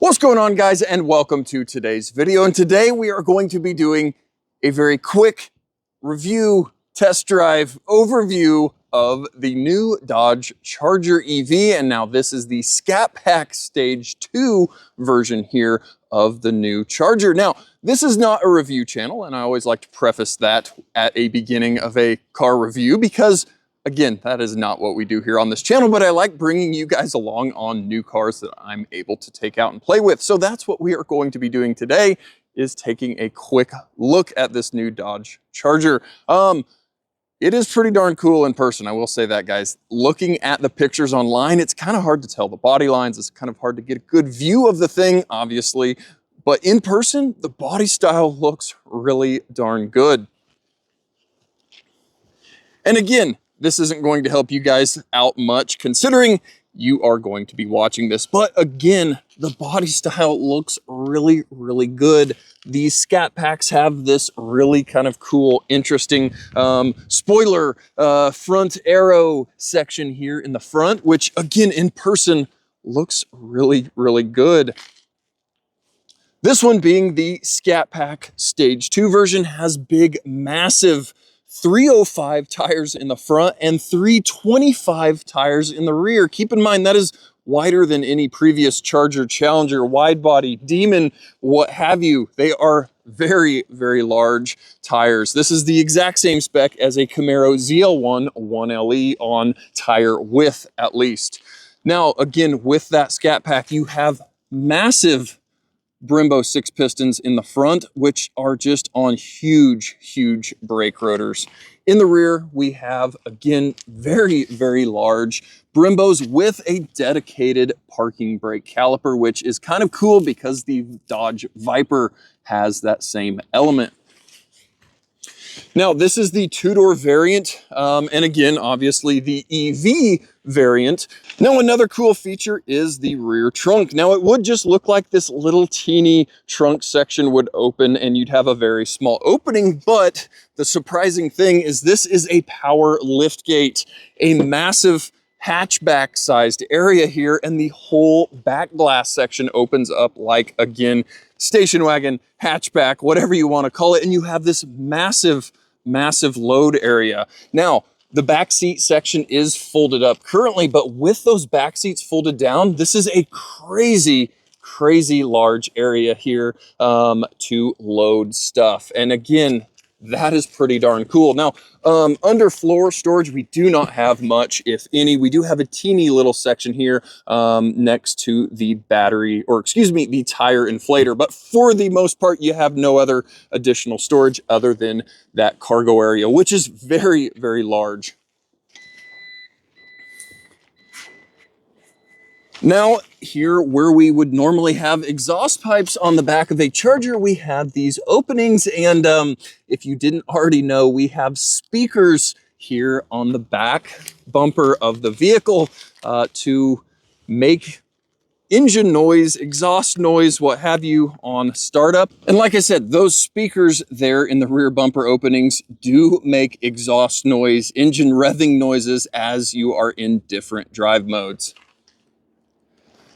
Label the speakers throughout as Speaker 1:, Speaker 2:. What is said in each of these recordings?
Speaker 1: What's going on, guys, and welcome to today's video. And today we are going to be doing a very quick review, test drive, overview of the new Dodge Charger EV. And now this is the Scat Pack Stage 2 version here of the new Charger. Now, this is not a review channel, and I always like to preface that at a beginning of a car review because, again, that is not what we do here on this channel, but I like bringing you guys along on new cars that I'm able to take out and play with. So that's what we are going to be doing today, is taking a quick look at this new Dodge Charger. It is pretty darn cool in person, I will say that, guys. Looking at the pictures online, it's kind of hard to tell the body lines. It's kind of hard to get a good view of the thing, obviously. But in person, the body style looks really darn good. And again, this isn't going to help you guys out much considering you are going to be watching this. But again, the body style looks really, really good. These Scat Packs have this really kind of cool, interesting spoiler front arrow section here in the front, which again, in person looks really, really good. This one, being the Scat Pack Stage 2 version, has big, massive 305 tires in the front and 325 tires in the rear. Keep in mind, that is wider than any previous Charger, Challenger, wide body, Demon, what have you. They are very, very large tires. This is the exact same spec as a Camaro ZL1 1LE on tire width, at least. Now, again, with that Scat Pack, you have massive Brembo 6 pistons in the front, which are just on huge, huge brake rotors. In the rear, we have, again, very, very large Brembos with a dedicated parking brake caliper, which is kind of cool because the Dodge Viper has that same element. Now, this is the two-door variant, and again, obviously the EV variant. Now, another cool feature is the rear trunk. Now, it would just look like this little teeny trunk section would open and you'd have a very small opening, but the surprising thing is this is a power lift gate, a massive hatchback sized area here, and the whole back glass section opens up like, again, station wagon, hatchback, whatever you want to call it, and you have this massive, massive load area. Now, the back seat section is folded up currently, but with those back seats folded down, this is a crazy, crazy large area here to load stuff. And again, that is pretty darn cool. Now, under floor storage, we do not have much, if any. We do have a teeny little section here next to the battery, or excuse me, the tire inflator. But for the most part, you have no other additional storage other than that cargo area, which is very, very large. Now, here where we would normally have exhaust pipes on the back of a Charger, we have these openings. And if you didn't already know, we have speakers here on the back bumper of the vehicle to make engine noise, exhaust noise, what have you, on startup. And like I said, those speakers there in the rear bumper openings do make exhaust noise, engine revving noises as you are in different drive modes.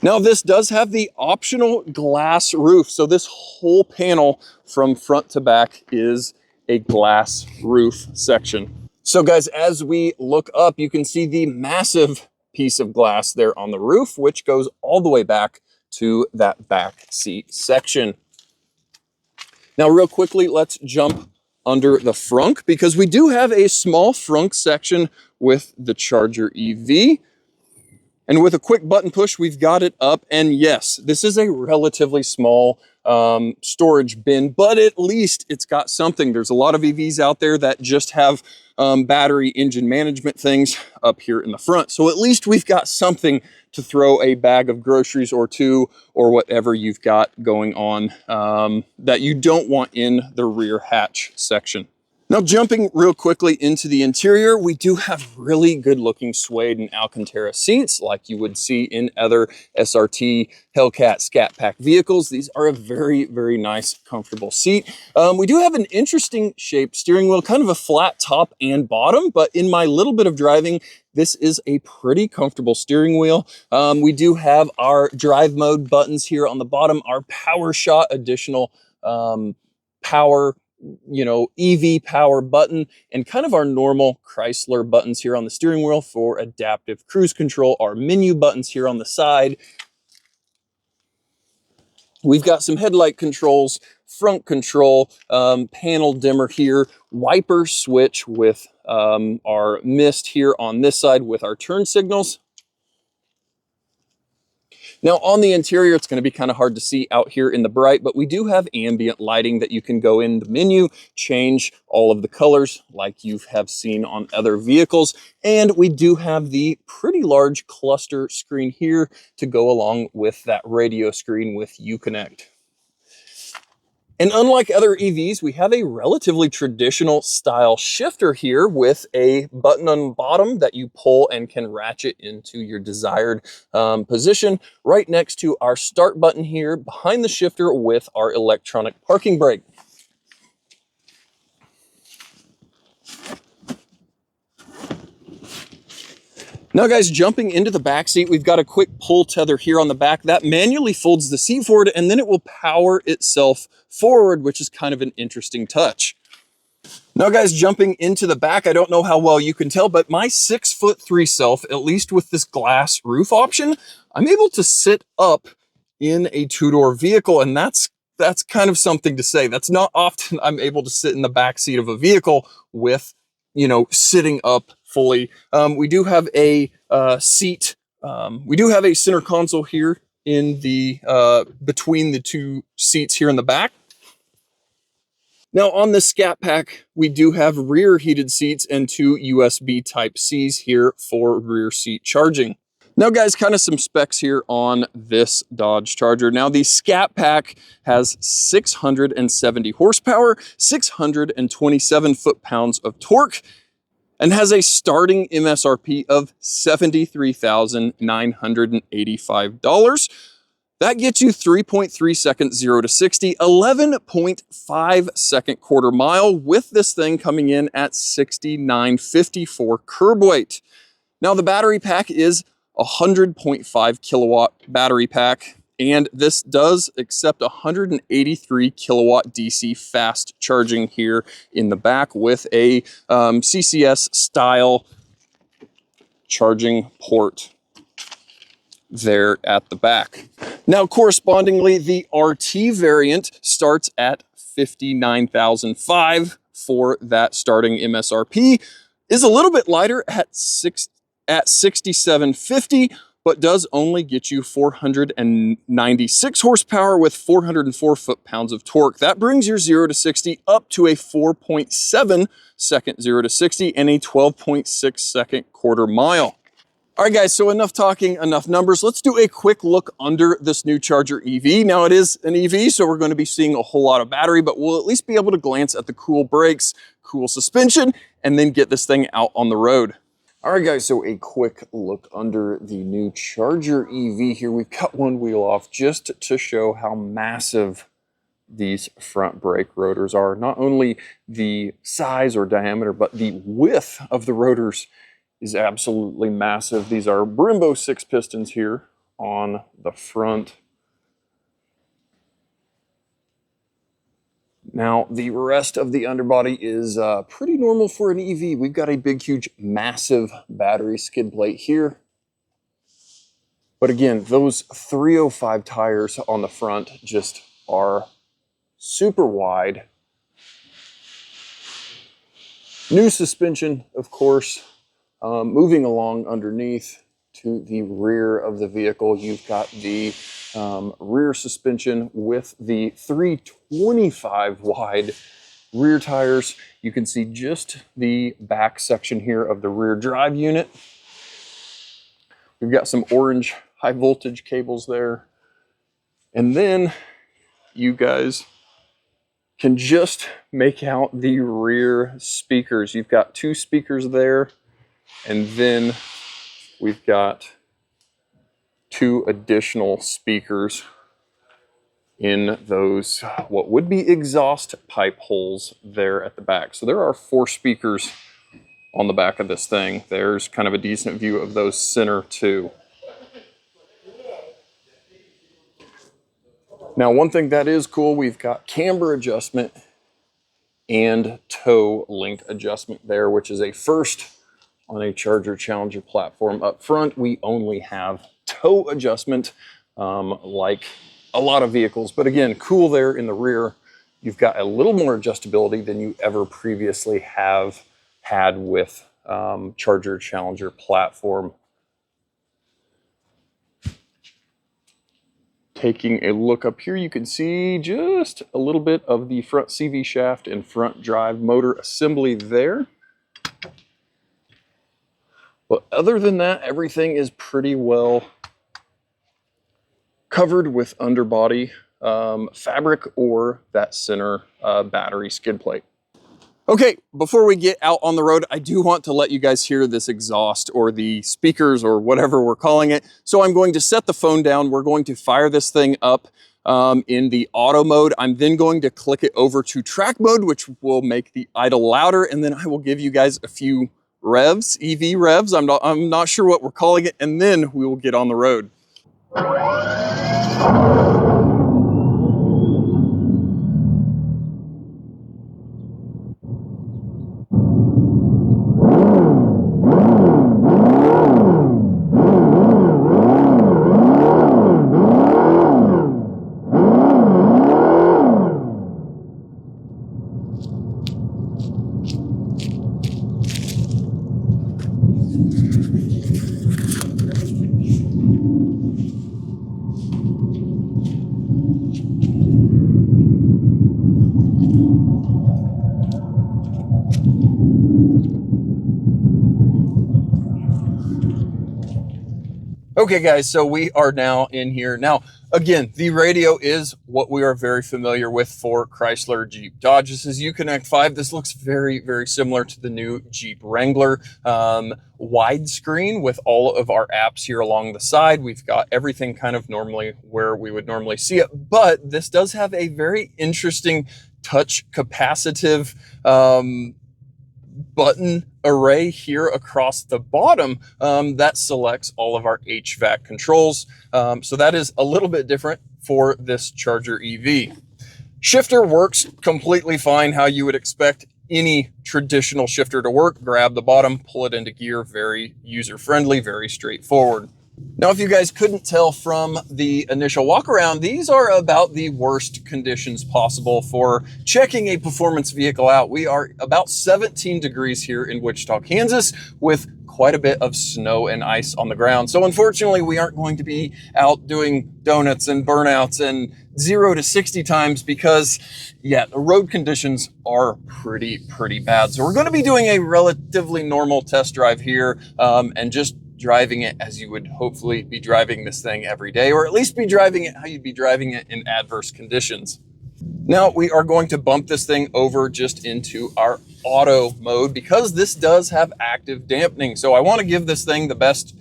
Speaker 1: Now, this does have the optional glass roof. So this whole panel from front to back is a glass roof section. So guys, as we look up, you can see the massive piece of glass there on the roof, which goes all the way back to that back seat section. Now, real quickly, let's jump under the frunk because we do have a small frunk section with the Charger EV. And with a quick button push, we've got it up. And yes, this is a relatively small storage bin, but at least it's got something. There's a lot of EVs out there that just have battery engine management things up here in the front. So at least we've got something to throw a bag of groceries or two, or whatever you've got going on that you don't want in the rear hatch section. Now jumping real quickly into the interior, we do have really good looking suede and Alcantara seats like you would see in other SRT Hellcat Scat Pack vehicles. These are a very, very nice, comfortable seat. We do have an interesting shaped steering wheel, kind of a flat top and bottom, but in my little bit of driving, this is a pretty comfortable steering wheel. We do have our drive mode buttons here on the bottom, our power shot additional power, you know, EV power button, and kind of our normal Chrysler buttons here on the steering wheel for adaptive cruise control, our menu buttons here on the side. We've got some headlight controls, front control, panel dimmer here, wiper switch with our mist here on this side with our turn signals. Now on the interior, it's going to be kind of hard to see out here in the bright, but we do have ambient lighting that you can go in the menu, change all of the colors like you have seen on other vehicles. And we do have the pretty large cluster screen here to go along with that radio screen with Uconnect. And unlike other EVs, we have a relatively traditional style shifter here with a button on the bottom that you pull and can ratchet into your desired position right next to our start button here behind the shifter with our electronic parking brake. Now guys, jumping into the back seat, we've got a quick pull tether here on the back that manually folds the seat forward and then it will power itself forward, which is kind of an interesting touch. Now guys, jumping into the back, I don't know how well you can tell, but my 6'3" self, at least with this glass roof option, I'm able to sit up in a two-door vehicle, and that's kind of something to say. That's not often I'm able to sit in the back seat of a vehicle with, you know, sitting up fully. We do have a seat. We do have a center console here in the between the two seats here in the back. Now on the Scat Pack, we do have rear heated seats and two USB Type-Cs here for rear seat charging. Now guys, kind of some specs here on this Dodge Charger. Now the Scat Pack has 670 horsepower, 627 foot-pounds of torque, and has a starting MSRP of $73,985. That gets you 3.3 seconds 0 to 60, 11.5 second quarter mile, with this thing coming in at 69.54 curb weight. Now the battery pack is a 100.5 kilowatt battery pack, and this does accept 183 kilowatt DC fast charging here in the back with a CCS style charging port there at the back. Now, correspondingly, the RT variant starts at $59,500 for that starting MSRP, is a little bit lighter at $67,500, but does only get you 496 horsepower with 404 foot-pounds of torque. That brings your 0 to 60 up to a 4.7 second 0 to 60 and a 12.6 second quarter mile. All right, guys, so enough talking, enough numbers. Let's do a quick look under this new Charger EV. Now, it is an EV, so we're going to be seeing a whole lot of battery, but we'll at least be able to glance at the cool brakes, cool suspension, and then get this thing out on the road. All right, guys, so a quick look under the new Charger EV here. We've cut one wheel off just to show how massive these front brake rotors are. Not only the size or diameter, but the width of the rotors is absolutely massive. These are Brembo 6 pistons here on the front. Now, the rest of the underbody is pretty normal for an EV. We've got a big, huge, massive battery skid plate here. But again, those 305 tires on the front just are super wide. New suspension, of course. Moving along underneath to the rear of the vehicle, you've got the rear suspension with the 325 wide rear tires. You can see just the back section here of the rear drive unit. We've got some orange high voltage cables there. And then you guys can just make out the rear speakers. You've got 2 speakers there, and then we've got 2 additional speakers in those, what would be exhaust pipe holes there at the back. So there are 4 speakers on the back of this thing. There's kind of a decent view of those center 2. Now, one thing that is cool, we've got camber adjustment and toe length adjustment there, which is a first on a Charger Challenger platform. Up front, we only have toe adjustment, like a lot of vehicles. But again, cool there in the rear. You've got a little more adjustability than you ever previously have had with Charger Challenger platform. Taking a look up here, you can see just a little bit of the front CV shaft and front drive motor assembly there. But other than that, everything is pretty well covered with underbody fabric or that center battery skid plate. Okay, before we get out on the road, I do want to let you guys hear this exhaust or the speakers or whatever we're calling it. So I'm going to set the phone down. We're going to fire this thing up in the auto mode. I'm then going to click it over to track mode, which will make the idle louder. And then I will give you guys a few revs, EV revs. I'm not sure what we're calling it. And then we will get on the road. Okay guys, so we are now in here. Now, again, the radio is what we are very familiar with for Chrysler, Jeep, Dodge. This is Uconnect 5. This looks very, very similar to the new Jeep Wrangler. Widescreen with all of our apps here along the side. We've got everything kind of normally where we would normally see it, but this does have a very interesting touch capacitive button array here across the bottom that selects all of our HVAC controls. So that is a little bit different for this Charger EV. Shifter works completely fine how you would expect any traditional shifter to work. Grab the bottom, pull it into gear, very user-friendly, very straightforward. Now, if you guys couldn't tell from the initial walk around, these are about the worst conditions possible for checking a performance vehicle out. We are about 17 degrees here in Wichita, Kansas, with quite a bit of snow and ice on the ground. So unfortunately, we aren't going to be out doing donuts and burnouts and 0 to 60 times because, yeah, the road conditions are pretty bad. So we're going to be doing a relatively normal test drive here and just driving it as you would hopefully be driving this thing every day, or at least be driving it how you'd be driving it in adverse conditions. Now we are going to bump this thing over just into our auto mode because this does have active dampening. So I want to give this thing the best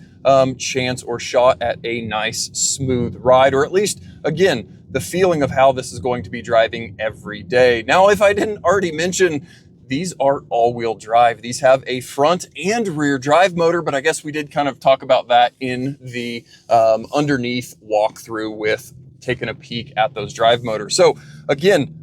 Speaker 1: chance or shot at a nice smooth ride, or at least, again, the feeling of how this is going to be driving every day. Now, if I didn't already mention, these are all-wheel drive. These have a front and rear drive motor, but I guess we did kind of talk about that in the underneath walkthrough with taking a peek at those drive motors. So again,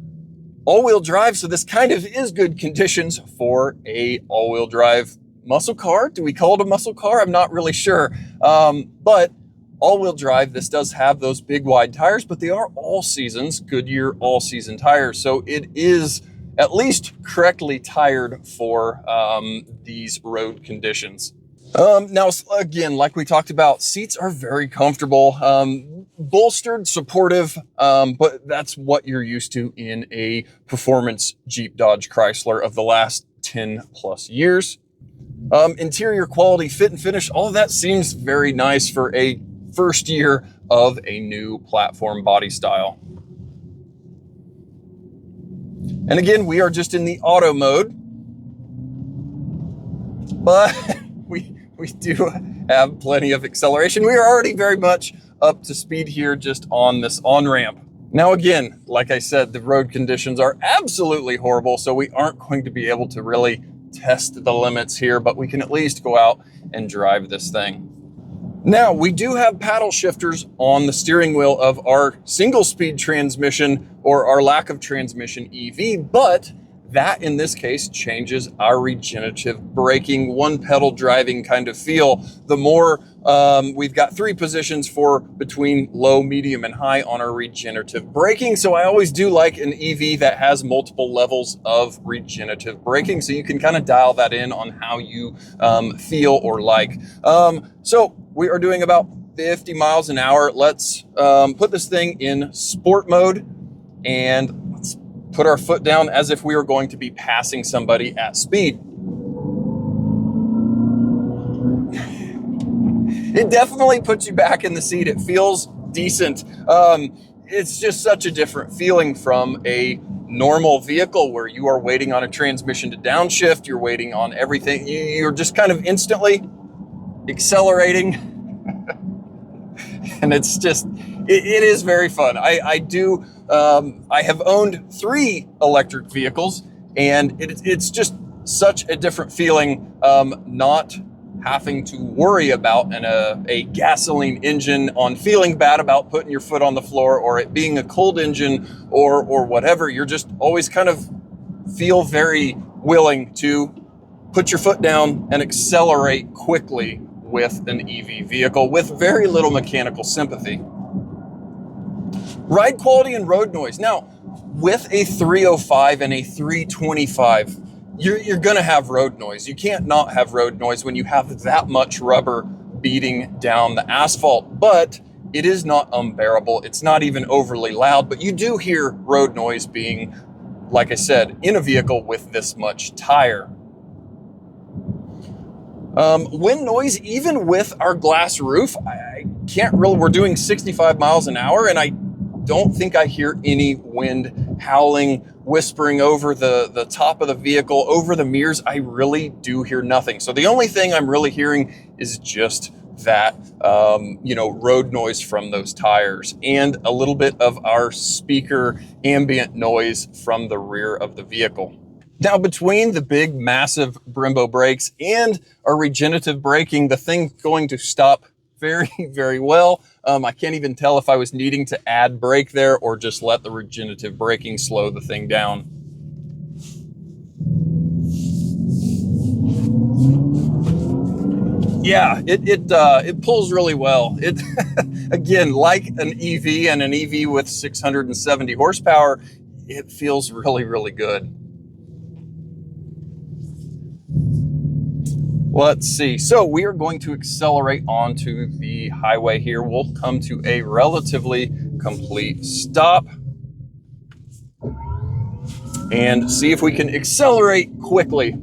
Speaker 1: all-wheel drive, so this kind of is good conditions for a all-wheel drive muscle car. Do we call it a muscle car? I'm not really sure. But all-wheel drive, this does have those big wide tires, but they are all seasons, Goodyear all-season tires. So it is at least correctly tired for these road conditions. Now, again, like we talked about, seats are very comfortable, bolstered, supportive, but that's what you're used to in a performance Jeep, Dodge, Chrysler of the last 10 plus years. Interior quality, fit and finish, all of that seems very nice for a first year of a new platform body style. And again, we are just in the auto mode, but we do have plenty of acceleration. We are already very much up to speed here just on this on-ramp. Now again, like I said, the road conditions are absolutely horrible, so we aren't going to be able to really test the limits here, but we can at least go out and drive this thing. Now, we do have paddle shifters on the steering wheel of our single speed transmission or our lack of transmission EV, but that in this case changes our regenerative braking, one pedal driving kind of feel. The more we've got 3 positions for between low, medium, and high on our regenerative braking. So I always do like an EV that has multiple levels of regenerative braking, so you can kind of dial that in on how you feel or like. So we are doing about 50 miles an hour. Let's put this thing in sport mode and let's put our foot down as if we were going to be passing somebody at speed. It definitely puts you back in the seat. It feels decent. It's just such a different feeling from a normal vehicle where you are waiting on a transmission to downshift. You're waiting on everything. You're just kind of instantly accelerating. And it's just, it is very fun. I have owned 3 electric vehicles, and it's just such a different feeling, not having to worry about a gasoline engine, on feeling bad about putting your foot on the floor, or it being a cold engine or whatever. You're just always kind of feel very willing to put your foot down and accelerate quickly with an EV vehicle with very little mechanical sympathy. Ride quality and road noise. Now, with a 305 and a 325, you're gonna have road noise. You can't not have road noise when you have that much rubber beating down the asphalt, but it is not unbearable. It's not even overly loud, but you do hear road noise being, like I said, in a vehicle with this much tire. Wind noise, even with our glass roof, I can't really, we're doing 65 miles an hour, and I don't think I hear any wind howling, whispering over the top of the vehicle, over the mirrors. I really do hear nothing. So the only thing I'm really hearing is just that, road noise from those tires, and a little bit of our speaker ambient noise from the rear of the vehicle. Now, between the big, massive Brembo brakes and our regenerative braking, the thing's going to stop very, very well. I can't even tell if I was needing to add brake there or just let the regenerative braking slow the thing down. Yeah, it pulls really well. It again, like an EV and an EV with 670 horsepower, it feels really, really good. Let's see. So we are going to accelerate onto the highway here. We'll come to a relatively complete stop and see if we can accelerate quickly.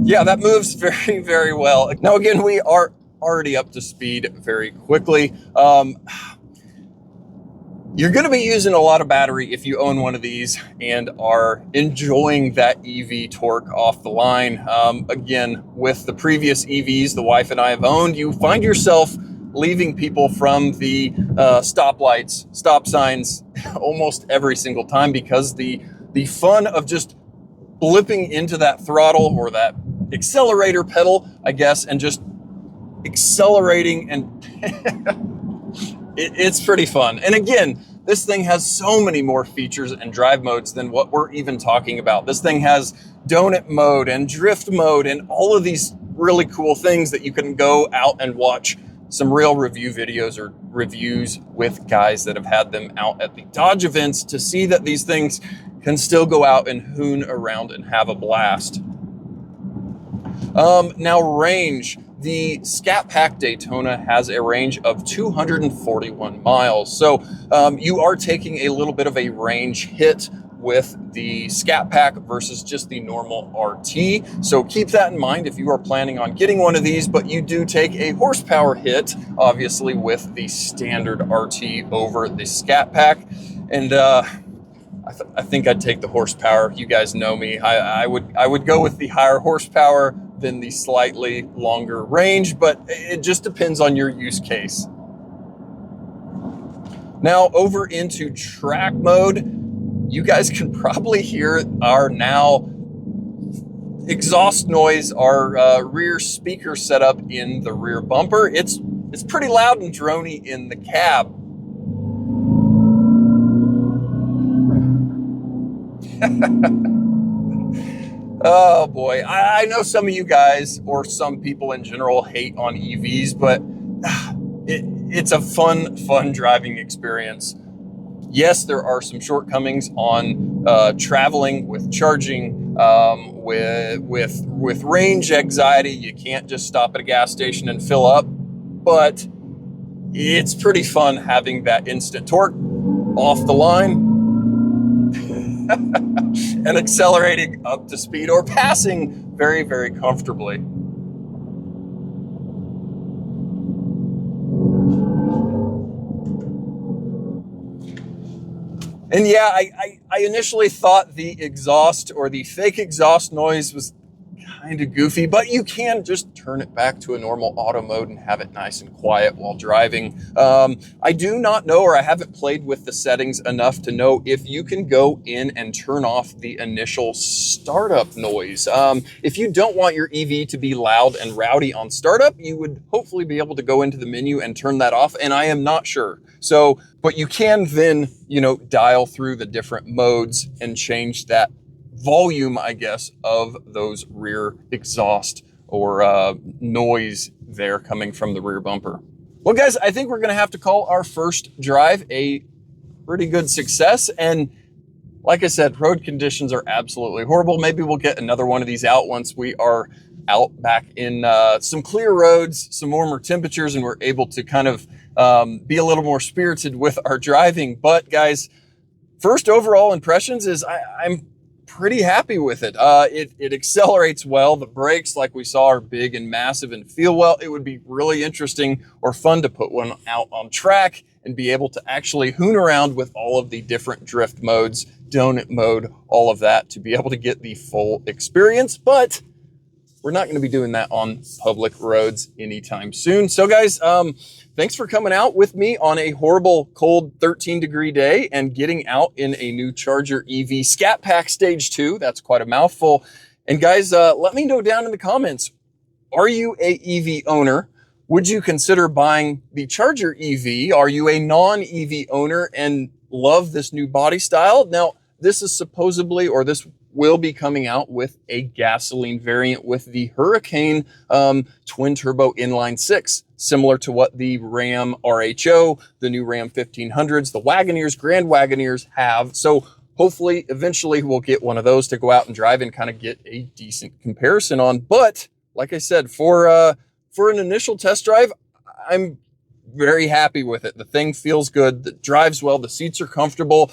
Speaker 1: Yeah, that moves very, very well. Now, again, we are already up to speed very quickly. You're going to be using a lot of battery if you own one of these and are enjoying that EV torque off the line. Again, with the previous EVs the wife and I have owned, you find yourself leaving people from the stoplights, stop signs almost every single time, because the fun of just blipping into that throttle or that accelerator pedal, I guess, and just accelerating, and it's pretty fun. And again, this thing has so many more features and drive modes than what we're even talking about. This thing has donut mode and drift mode and all of these really cool things that you can go out and watch some real review videos or reviews with guys that have had them out at the Dodge events to see that these things can still go out and hoon around and have a blast. Now, range. The Scat Pack Daytona has a range of 241 miles. So you are taking a little bit of a range hit with the Scat Pack versus just the normal RT. So keep that in mind if you are planning on getting one of these, but you do take a horsepower hit, obviously, with the standard RT over the Scat Pack. And I think I'd take the horsepower. You guys know me. I would go with the higher horsepower than the slightly longer range, but it just depends on your use case. Now over into track mode. You guys can probably hear our now exhaust noise, our rear speaker setup in the rear bumper. It's pretty loud and droney in the cab. Oh boy, I know some of you guys, or some people in general, hate on EVs, but it's a fun driving experience. Yes, there are some shortcomings on traveling with charging, with range anxiety. You can't just stop at a gas station and fill up, but it's pretty fun having that instant torque off the line and accelerating up to speed or passing very, very comfortably. And yeah, I initially thought the exhaust or the fake exhaust noise was kind of goofy, but you can just turn it back to a normal auto mode and have it nice and quiet while driving. I do not know, or I haven't played with the settings enough to know if you can go in and turn off the initial startup noise. If you don't want your EV to be loud and rowdy on startup, you would hopefully be able to go into the menu and turn that off, and I am not sure. So, but you can then, dial through the different modes and change that volume, I guess, of those rear exhaust or noise there coming from the rear bumper. Well, guys, I think we're going to have to call our first drive a pretty good success. And like I said, road conditions are absolutely horrible. Maybe we'll get another one of these out once we are out back in some clear roads, some warmer temperatures, and we're able to kind of be a little more spirited with our driving. But guys, first overall impressions is I'm pretty happy with it. It accelerates well. The brakes, like we saw, are big and massive and feel well. It would be really interesting or fun to put one out on track and be able to actually hoon around with all of the different drift modes, donut mode, all of that, to be able to get the full experience. But we're not going to be doing that on public roads anytime soon. So guys, thanks for coming out with me on a horrible, cold 13-degree day and getting out in a new Charger EV Scat Pack Stage 2. That's quite a mouthful. And guys, let me know down in the comments, are you a EV owner? Would you consider buying the Charger EV? Are you a non-EV owner and love this new body style? Now, this is supposedly, or this will be coming out with a gasoline variant with the Hurricane twin turbo inline six, similar to what the Ram RHO, the new Ram 1500s, the Wagoneers, Grand Wagoneers have. So hopefully eventually we'll get one of those to go out and drive and kind of get a decent comparison on. But like I said, for an initial test drive, I'm very happy with it. The thing feels good, it drives well, the seats are comfortable.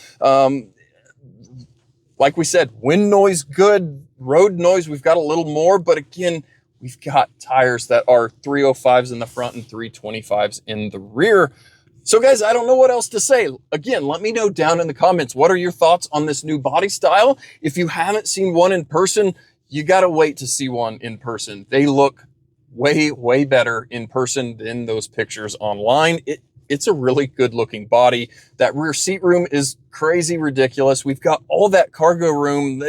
Speaker 1: Like we said, wind noise good, road noise we've got a little more, but again, we've got tires that are 305s in the front and 325s in the rear. So guys, I don't know what else to say. Again, let me know down in the comments, what are your thoughts on this new body style? If you haven't seen one in person, you gotta wait to see one in person. They look way better in person than those pictures online. It's a really good looking body. That rear seat room is crazy ridiculous. We've got all that cargo room.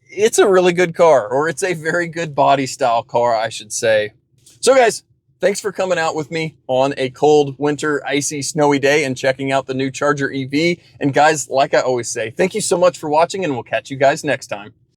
Speaker 1: It's a really good car, or it's a very good body style car, I should say. So guys, thanks for coming out with me on a cold, winter, icy, snowy day and checking out the new Charger EV. And guys, like I always say, thank you so much for watching, and we'll catch you guys next time.